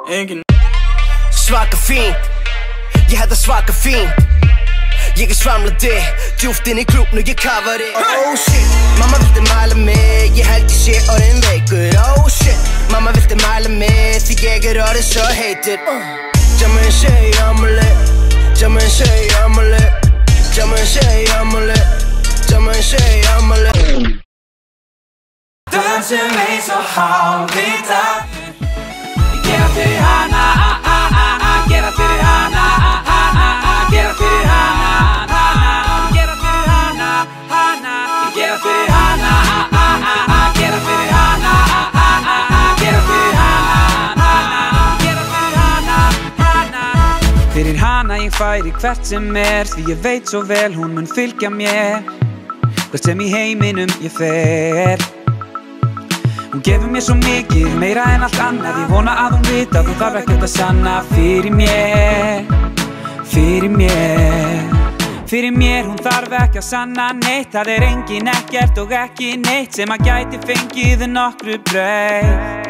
Svaka fínt, ég hef það svaka fínt. Ég svamlandi, djúpt inn í klúbn og ég kafari. Oh shit, mamma vildi mæla mig, ég held ég sé orðin veikur. Oh shit, mamma vildi mæla mig, því ég orðin svo heitur. Jammin segi ammali, jammin segi ammali, jammin segi ammali, jammin segi ammali. Dansum eins og hálfvita. Gera fyrir hana, gera fyrir hana, gera fyrir hana, gera fyrir hana, gera fyrir hana, gera fyrir hana, gera fyrir hana, gera fyrir hana. Fyrir hana ég færi hvert sem því ég veit svo vel hún mun fylgja mér hvert sem í heiminum ég fer. Hún gefur mér svo mikið, meira en allt annað. Ég vona að hún vita að hún þarf ekkert að sanna fyrir mér, fyrir mér, fyrir mér. Hún þarf ekki að sanna neitt. Það engin ekkert og ekki neitt sem að gæti fengið nokkru breytt.